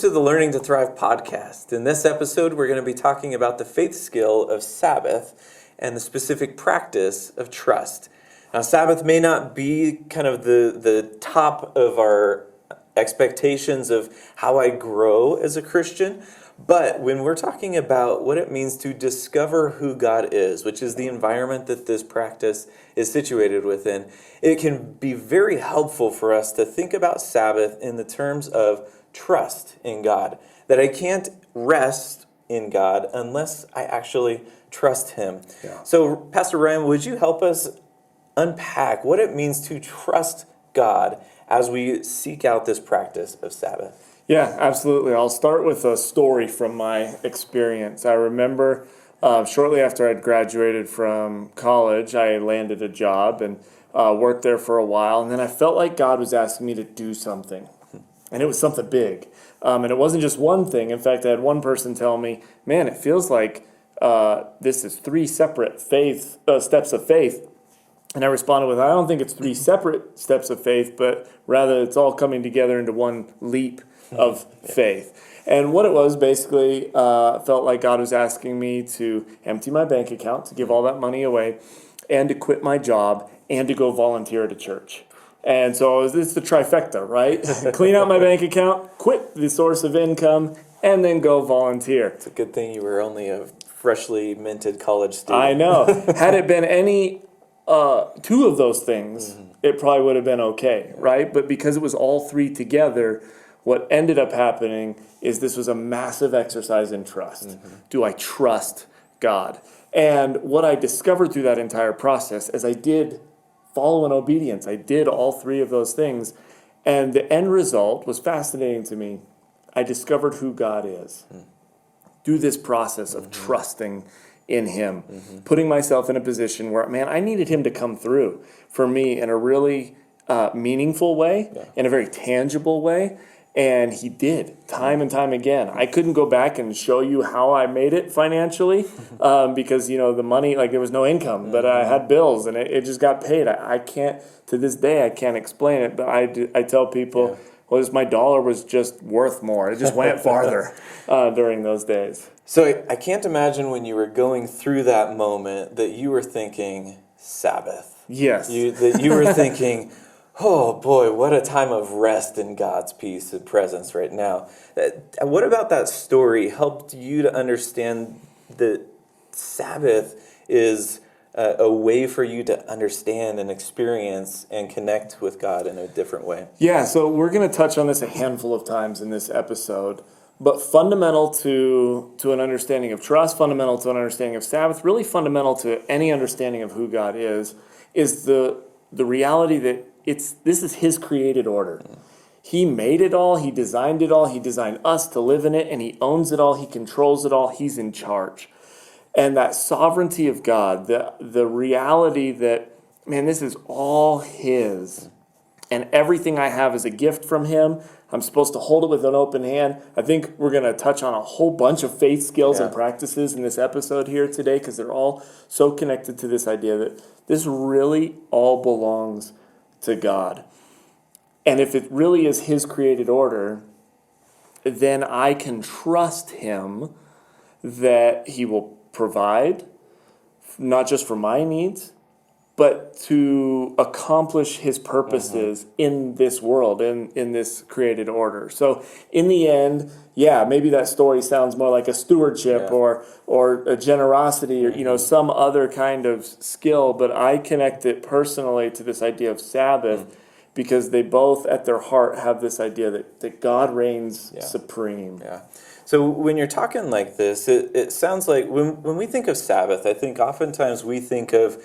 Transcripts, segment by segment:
to the Learning to Thrive podcast. In this episode, we're going to be talking about the faith skill of Sabbath and the specific practice of trust. Now, Sabbath may not be kind of the top of our expectations of how I grow as a Christian, but when we're talking about what it means to discover who God is, which is the environment that this practice is situated within, it can be very helpful for us to think about Sabbath in the terms of trust in God. That I can't rest in God unless I actually trust Him. Yeah. So, Pastor Ryan, would you help us unpack what it means to trust God as we seek out this practice of Sabbath? Yeah, absolutely. I'll start with a story from my experience. I remember shortly after I'd graduated from college, I landed a job and worked there for a while. And then I felt like God was asking me to do something. And it was something big. And it wasn't just one thing. In fact, I had one person tell me, man, it feels like this is three separate steps of faith. And I responded with, I don't think it's three separate steps of faith, but rather it's all coming together into one leap of faith. And what it was basically felt like God was asking me to empty my bank account, to give all that money away, and to quit my job, and to go volunteer at a church. And so it's the trifecta, right? Clean out my bank account, quit the source of income, and then go volunteer. It's a good thing you were only a freshly minted college student. I know. Had it been any two of those things, it probably would have been okay, right? But because it was all three together, what ended up happening is this was a massive exercise in trust. Do I trust God? And what I discovered through that entire process is I did follow in obedience. I did all three of those things. And the end result was fascinating to me. I discovered who God is through this process of trusting in Him, putting myself in a position where, man, I needed Him to come through for me in a really meaningful way, in a very tangible way. And He did, time and time again. I couldn't go back and show you how I made it financially because, the money, there was no income, but I had bills and it just got paid. I can't, to this day, I can't explain it, but I tell people, my dollar was just worth more. It just went farther during those days. So I can't imagine when you were going through that moment that you were thinking Sabbath. Yes. That you were thinking, oh boy, what a time of rest in God's peace and presence right now. What about that story helped you to understand that Sabbath is a way for you to understand and experience and connect with God in a different way? Yeah, so we're going to touch on this a handful of times in this episode. But fundamental to an understanding of trust, fundamental to an understanding of Sabbath, really fundamental to any understanding of who God is the reality that this is His created order. He made it all. He designed it all. He designed us to live in it, and He owns it all. He controls it all. He's in charge. And that sovereignty of God, the reality that, man, this is all His, and everything I have is a gift from Him. I'm supposed to hold it with an open hand. I think we're going to touch on a whole bunch of faith skills and practices in this episode here today because they're all so connected to this idea that this really all belongs to God. And if it really is His created order, then I can trust Him that He will provide, not just for my needs, but to accomplish His purposes in this world, in this created order. So in the end, maybe that story sounds more like a stewardship or a generosity or some other kind of skill, but I connect it personally to this idea of Sabbath because they both at their heart have this idea that God reigns supreme. Yeah. So when you're talking like this, it sounds like when we think of Sabbath, I think oftentimes we think of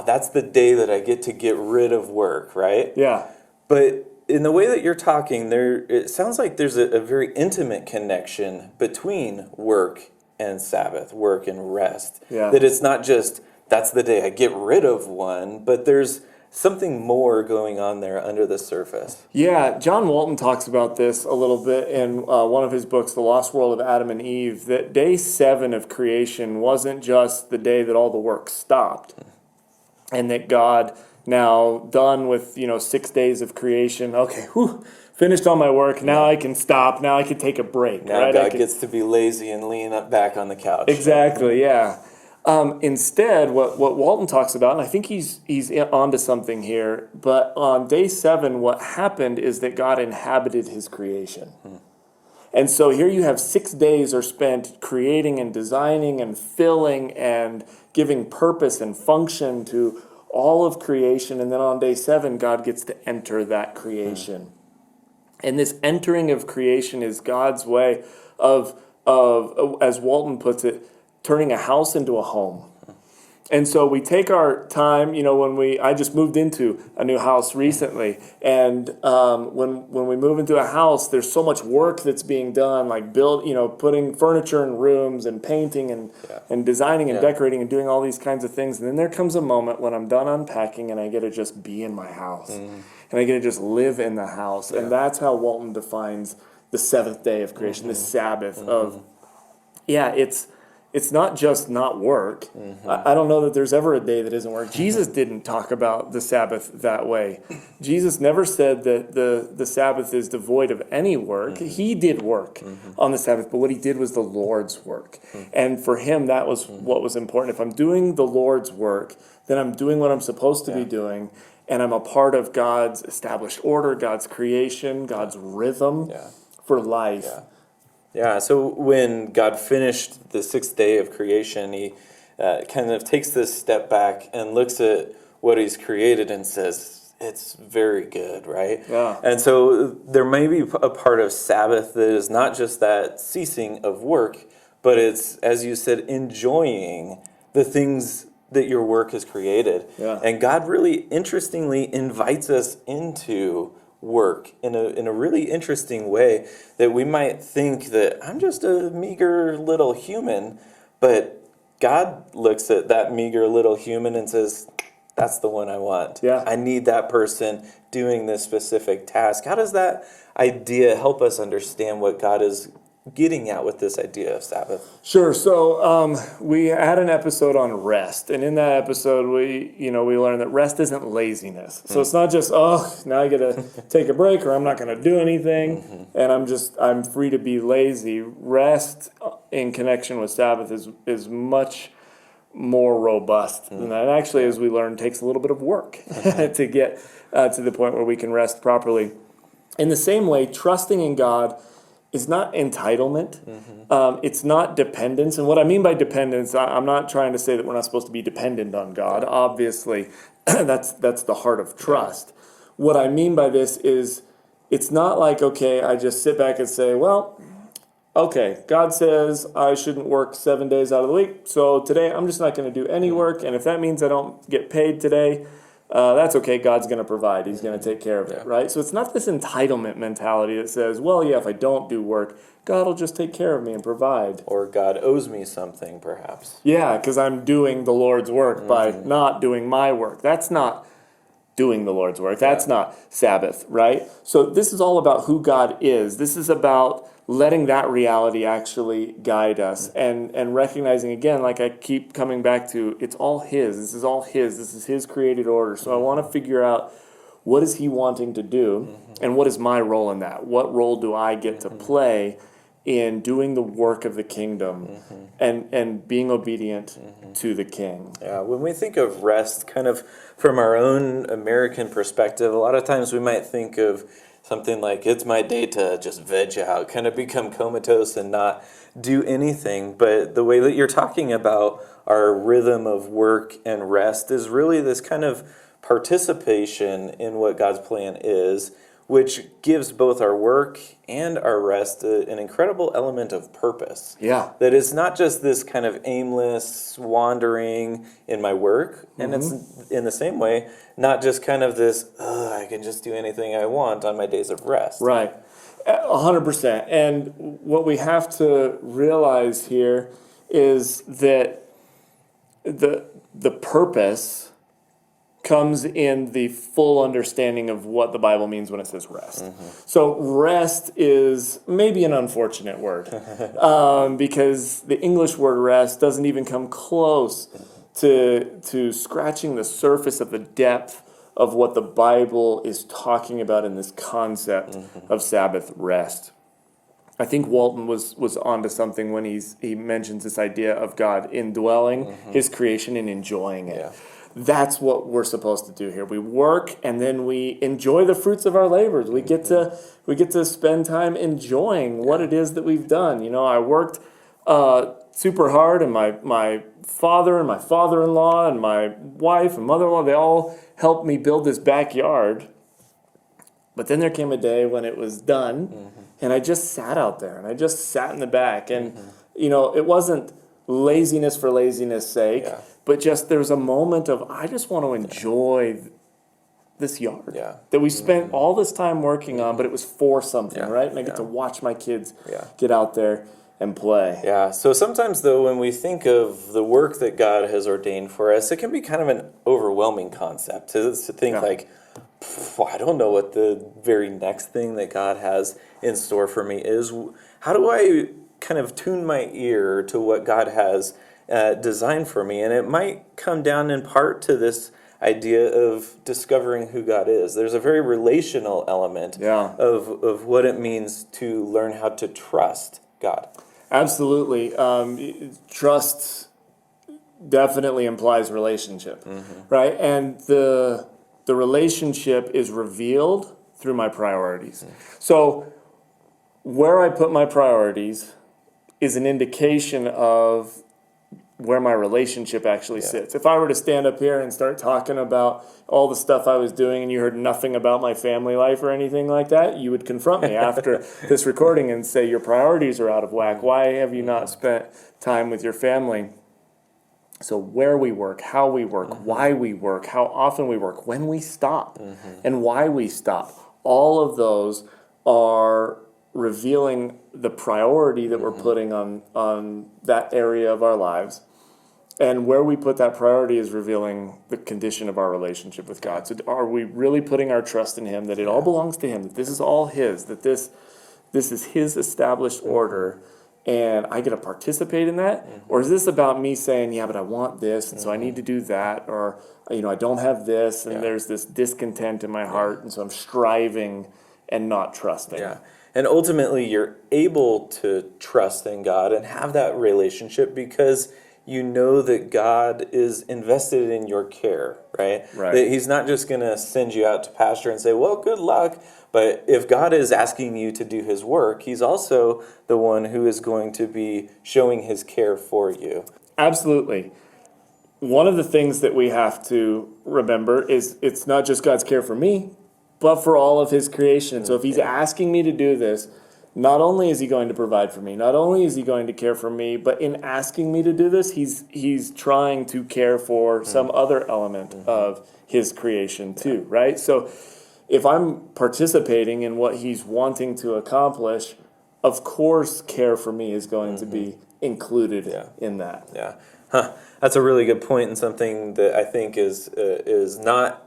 that's the day that I get rid of work, right? Yeah. But in the way that you're talking, it sounds like there's a very intimate connection between work and Sabbath, work and rest. Yeah. That it's not just, that's the day I get rid of one, but there's something more going on there under the surface. Yeah, John Walton talks about this a little bit in one of his books, The Lost World of Adam and Eve, that day 7 of creation wasn't just the day that all the work stopped. And that God, now done with 6 days of creation, okay, finished all my work. Now I can stop. Now I can take a break. Now right? God gets to be lazy and lean up back on the couch. Exactly, yeah. Instead, what Walton talks about, and I think he's onto something here, but on day 7, what happened is that God inhabited his creation. And so here you have 6 days are spent creating and designing and filling and giving purpose and function to all of creation. And then on day 7, God gets to enter that creation. And this entering of creation is God's way of as Walton puts it, turning a house into a home. And so we take our time, I just moved into a new house recently, and when we move into a house, there's so much work that's being done, like putting furniture in rooms and painting and designing and decorating and doing all these kinds of things. And then there comes a moment when I'm done unpacking and I get to just be in my house, and I get to just live in the house. And that's how Walton defines the 7th day of creation, the Sabbath of, it's not just not work. I don't know that there's ever a day that isn't work. Jesus didn't talk about the Sabbath that way. Jesus never said that the Sabbath is devoid of any work. He did work on the Sabbath, but what he did was the Lord's work. And for him, that was what was important. If I'm doing the Lord's work, then I'm doing what I'm supposed to be doing, and I'm a part of God's established order, God's creation, God's rhythm for life. Yeah, so when God finished the 6th day of creation, he kind of takes this step back and looks at what he's created and says, it's very good, right? Yeah. And so there may be a part of Sabbath that is not just that ceasing of work, but it's, as you said, enjoying the things that your work has created. Yeah. And God really interestingly invites us into work in a really interesting way that we might think that I'm just a meager little human, but God looks at that meager little human and says, that's the one I want. Yeah. I need that person doing this specific task. How does that idea help us understand what God is getting at with this idea of Sabbath? Sure. So we had an episode on rest, and in that episode, we learned that rest isn't laziness. So it's not just now I get to take a break, or I'm not going to do anything, and I'm free to be lazy. Rest in connection with Sabbath is much more robust than that. And actually, as we learned, takes a little bit of work to get to the point where we can rest properly. In the same way, trusting in God is not entitlement. It's not dependence. And what I mean by dependence, I'm not trying to say that we're not supposed to be dependent on God. Obviously, that's the heart of trust. What I mean by this is it's not like, okay, I just sit back and say, well, okay, God says I shouldn't work 7 days out of the week, so today I'm just not going to do any work, and if that means I don't get paid today, that's okay, God's going to provide. He's going to take care of it, right? So it's not this entitlement mentality that says, well, yeah, if I don't do work, God will just take care of me and provide. Or God owes me something, perhaps. Yeah, because I'm doing the Lord's work by not doing my work. That's not doing the Lord's work. That's not Sabbath, right? So this is all about who God is. This is about letting that reality actually guide us and recognizing, again, like I keep coming back to, it's all His. This is all His. This is His created order. So I want to figure out, what is He wanting to do, and what is my role in that? What role do I get to play in doing the work of the kingdom and being obedient to the King? Yeah, when we think of rest kind of from our own American perspective, a lot of times we might think of something like, it's my day to just veg out, kind of become comatose and not do anything. But the way that you're talking about our rhythm of work and rest is really this kind of participation in what God's plan is, which gives both our work and our rest an incredible element of purpose. Yeah. That is not just this kind of aimless wandering in my work, and it's in the same way, not just kind of this, I can just do anything I want on my days of rest. Right. 100%. And what we have to realize here is that the purpose comes in the full understanding of what the Bible means when it says rest. So rest is maybe an unfortunate word because the English word rest doesn't even come close to scratching the surface of the depth of what the Bible is talking about in this concept of Sabbath rest. I think Walton was onto something when he mentions this idea of God indwelling his creation and enjoying it. Yeah. That's what we're supposed to do here. We work and then we enjoy the fruits of our labors. We get to spend time enjoying what it is that we've done. You know, I worked super hard, and my father and my father-in-law and my wife and mother-in-law, they all helped me build this backyard. But then there came a day when it was done, and I just sat out there, and I just sat in the back. And, you know, it wasn't laziness for laziness' sake, but just there was a moment of, I just want to enjoy this yard that we spent all this time working on, but it was for something, right? And I get to watch my kids get out there and play. Yeah, so sometimes, though, when we think of the work that God has ordained for us, it can be kind of an overwhelming concept to think like, I don't know what the very next thing that God has in store for me is. How do I kind of tune my ear to what God has designed for me? And it might come down in part to this idea of discovering who God is. There's a very relational element of what it means to learn how to trust God. Absolutely. Trust definitely implies relationship, right? And the relationship is revealed through my priorities. So where I put my priorities is an indication of where my relationship actually sits. If I were to stand up here and start talking about all the stuff I was doing and you heard nothing about my family life or anything like that, you would confront me after this recording and say, your priorities are out of whack. Why have you not spent time with your family? So where we work, how we work, why we work, how often we work, when we stop, and why we stop, all of those are revealing the priority that we're putting on that area of our lives. And where we put that priority is revealing the condition of our relationship with God. So are we really putting our trust in Him, that it all belongs to Him, that this is all His, that this is His established order, and I get to participate in that? Or is this about me saying, yeah, but I want this, and so I need to do that, or, you know, I don't have this, and there's this discontent in my heart, and so I'm striving and not trusting. Yeah. And ultimately, you're able to trust in God and have that relationship because you know that God is invested in your care, right? That He's not just going to send you out to pasture and say, well, good luck. But if God is asking you to do His work, He's also the one who is going to be showing His care for you. Absolutely. One of the things that we have to remember is it's not just God's care for me, but for all of His creation. So if He's asking me to do this, not only is He going to provide for me, not only is He going to care for me, but in asking me to do this, He's trying to care for some other element of His creation too, right? So if I'm participating in what He's wanting to accomplish, of course care for me is going to be included in that. Yeah. That's a really good point, and something that I think is not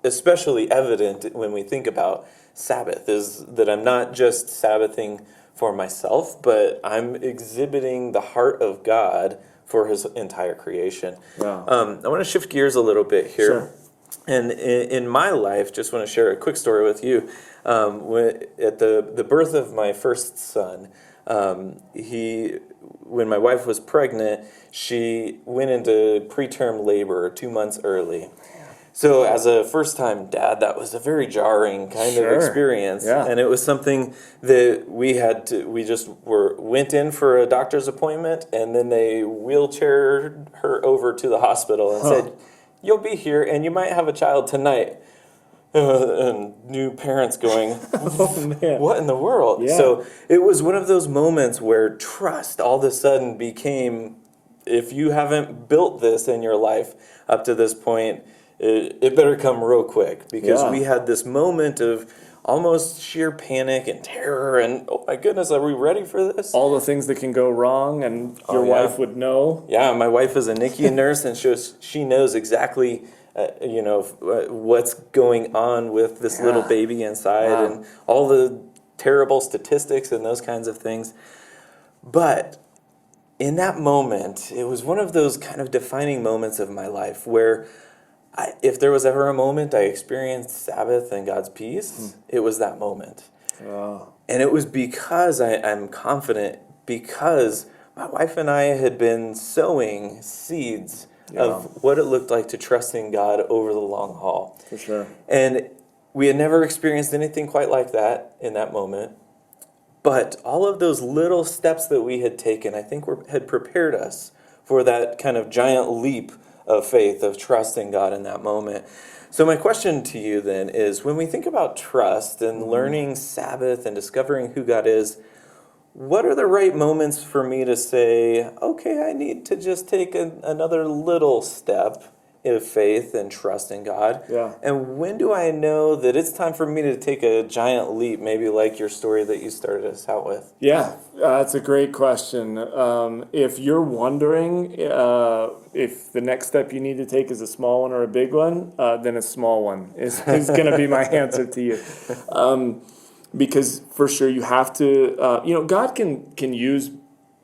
especially evident when we think about Sabbath, is that I'm not just Sabbathing for myself, but I'm exhibiting the heart of God for His entire creation. Wow. I want to shift gears a little bit here. Sure. And in my life, just want to share a quick story with you. At the birth of my first son, when my wife was pregnant, she went into preterm labor 2 months early. So as a first-time dad, that was a very jarring kind of experience. Yeah. And it was something that we just went in for a doctor's appointment, and then they wheelchaired her over to the hospital and said, you'll be here, and you might have a child tonight. And new parents going, what in the world? Yeah. So it was one of those moments where trust all of a sudden became, if you haven't built this in your life up to this point, it better come real quick, because we had this moment of almost sheer panic and terror and, oh my goodness, are we ready for this? All the things that can go wrong, and your wife would know. Yeah, my wife is a NICU nurse, and she knows exactly what's going on with this little baby inside and all the terrible statistics and those kinds of things. But in that moment, it was one of those kind of defining moments of my life where If there was ever a moment I experienced Sabbath and God's peace, it was that moment. Oh, And it was because I'm confident, because my wife and I had been sowing seeds Yeah. of what it looked like to trust in God over the long haul. for sure. And we had never experienced anything quite like that in that moment. But all of those little steps that we had taken, I think had prepared us for that kind of giant leap of faith, of trust in God in that moment. So my question to you then is, when we think about trust and learning Sabbath and discovering who God is, what are the right moments for me to say, okay, I need to just take another little step of faith and trust in God? Yeah. And when do I know that it's time for me to take a giant leap, maybe like your story that you started us out with? Yeah, that's a great question. If you're wondering if the next step you need to take is a small one or a big one, then a small one is going to be my answer to you. Because for sure you have to, God can use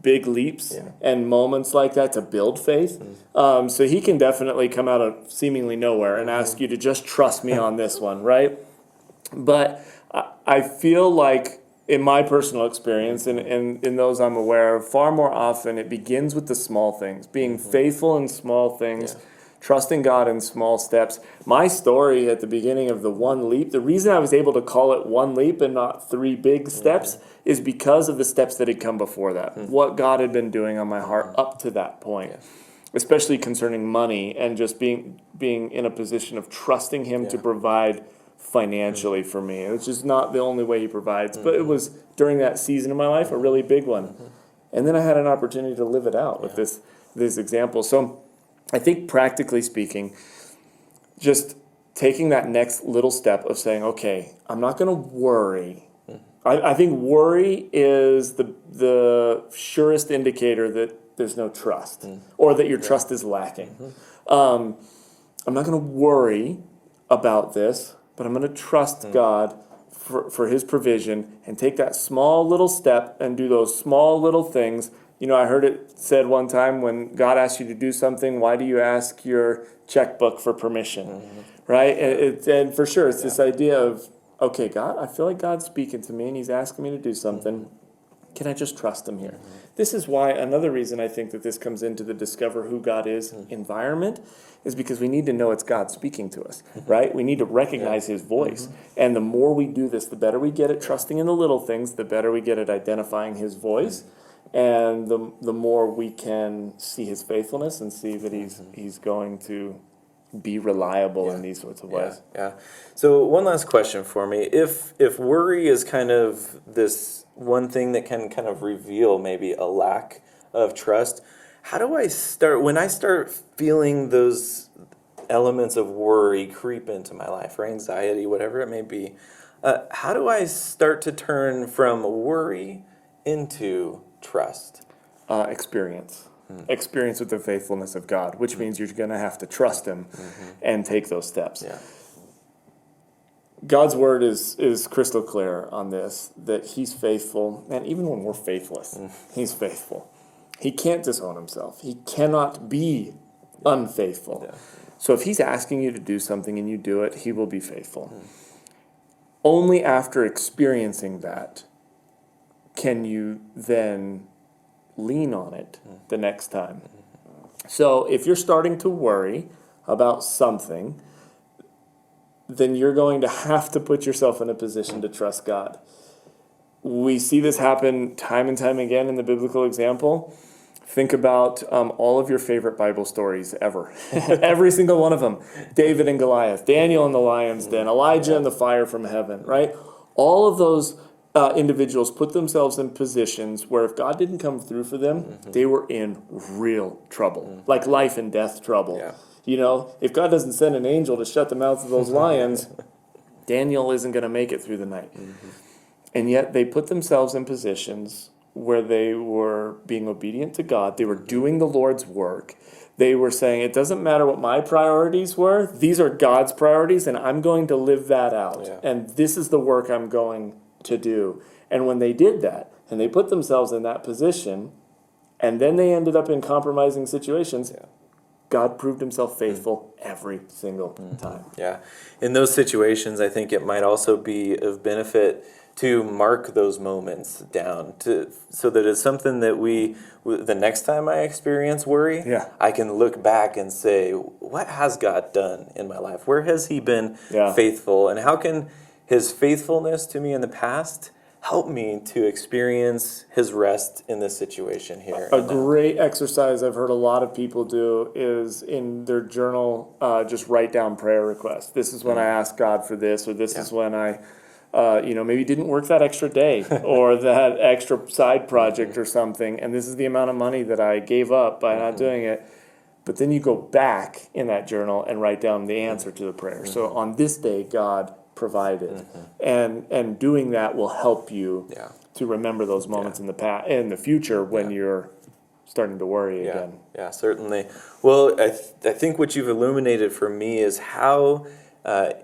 big leaps and moments like that to build faith. So he can definitely come out of seemingly nowhere and ask you to just trust me on this one, right? But I feel like in my personal experience and in those I'm aware of, far more often it begins with the small things, being faithful in small things, trusting God in small steps. My story at the beginning of the one leap, the reason I was able to call it one leap and not three big steps is because of the steps that had come before that, what God had been doing on my heart up to that point. Especially concerning money and just being in a position of trusting him to provide financially for me, which is not the only way he provides, but it was during that season of my life a really big one. And then I had an opportunity to live it out with this example. So I think practically speaking, just taking that next little step of saying, okay, I'm not going to worry. I think worry is the surest indicator that there's no trust or that your trust is lacking. I'm not going to worry about this, but I'm going to trust God for his provision and take that small little step and do those small little things. I heard it said one time, when God asks you to do something, why do you ask your checkbook for permission? Right? And for sure, it's this idea of, okay, God, I feel like God's speaking to me and he's asking me to do something. Can I just trust him here? This is why another reason I think that this comes into the discover who God is environment is because we need to know it's God speaking to us, right? We need to recognize his voice. And the more we do this, the better we get at trusting in the little things, the better we get at identifying his voice. And the more we can see his faithfulness and see that he's going to be reliable in these sorts of ways. Yeah. So one last question for me. If worry is kind of this one thing that can kind of reveal maybe a lack of trust, how do I start, when I start feeling those elements of worry creep into my life, or anxiety, whatever it may be, how do I start to turn from worry into trust? Experience with the faithfulness of God, which means you're going to have to trust him and take those steps. God's word is crystal clear on this, that he's faithful, and even when we're faithless, he's faithful. He can't disown himself. He cannot be unfaithful. So if he's asking you to do something and you do it, he will be faithful. Only after experiencing that can you then lean on it the next time. So if you're starting to worry about something, then you're going to have to put yourself in a position to trust God. We see this happen time and time again in the biblical example. Think about all of your favorite Bible stories ever. Every single one of them. David and Goliath, Daniel in the lion's den, Elijah in the fire from heaven, right? All of those individuals put themselves in positions where if God didn't come through for them, they were in real trouble, like life and death trouble. If God doesn't send an angel to shut the mouths of those lions, Daniel isn't going to make it through the night. And yet they put themselves in positions where they were being obedient to God. They were doing the Lord's work. They were saying, it doesn't matter what my priorities were. These are God's priorities, and I'm going to live that out. And this is the work I'm going to do. And when they did that, and they put themselves in that position, and then they ended up in compromising situations, God proved himself faithful every single time. Yeah. In those situations, I think it might also be of benefit to mark those moments down so that it's something that the next time I experience worry, Yeah. I can look back and say, what has God done in my life? Where has he been Yeah. faithful? And how can his faithfulness to me in the past help me to experience his rest in this situation here? A great exercise I've heard a lot of people do is in their journal, just write down prayer requests. This is when I asked God for this, or this is when I, maybe didn't work that extra day or that extra side project or something. And this is the amount of money that I gave up by not doing it. But then you go back in that journal and write down the answer to the prayer. So on this day, God provided, and doing that will help you to remember those moments in the future when you're starting to worry again. Yeah, certainly. Well, I think what you've illuminated for me is how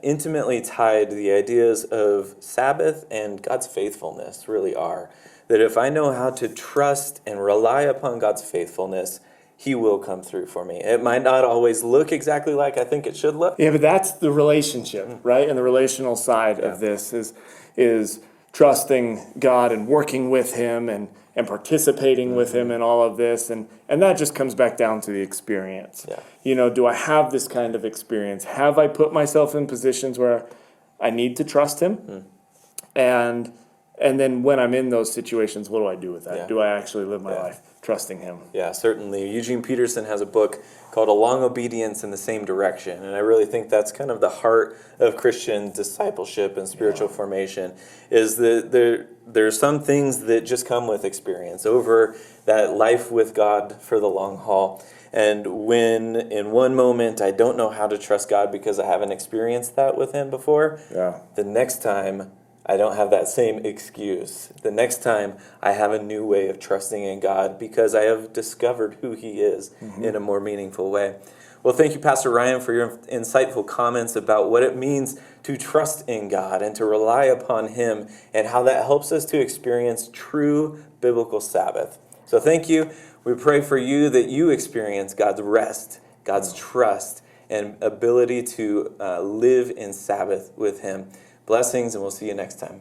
intimately tied the ideas of Sabbath and God's faithfulness really are. That if I know how to trust and rely upon God's faithfulness, he will come through for me. It might not always look exactly like I think it should look. Yeah, but that's the relationship, right? And the relational side of this is trusting God and working with him and participating with him in all of this. And that just comes back down to the experience. Yeah. Do I have this kind of experience? Have I put myself in positions where I need to trust him? And then when I'm in those situations, what do I do with that? Yeah. Do I actually live my life trusting him? Yeah, certainly. Eugene Peterson has a book called A Long Obedience in the Same Direction. And I really think that's kind of the heart of Christian discipleship and spiritual formation, is that there are some things that just come with experience over that life with God for the long haul. And when in one moment I don't know how to trust God because I haven't experienced that with him before, the next time I don't have that same excuse. The next time I have a new way of trusting in God because I have discovered who he is in a more meaningful way. Well, thank you, Pastor Ryan, for your insightful comments about what it means to trust in God and to rely upon him and how that helps us to experience true biblical Sabbath. So thank you. We pray for you that you experience God's rest, God's trust, and ability to live in Sabbath with him. Blessings, and we'll see you next time.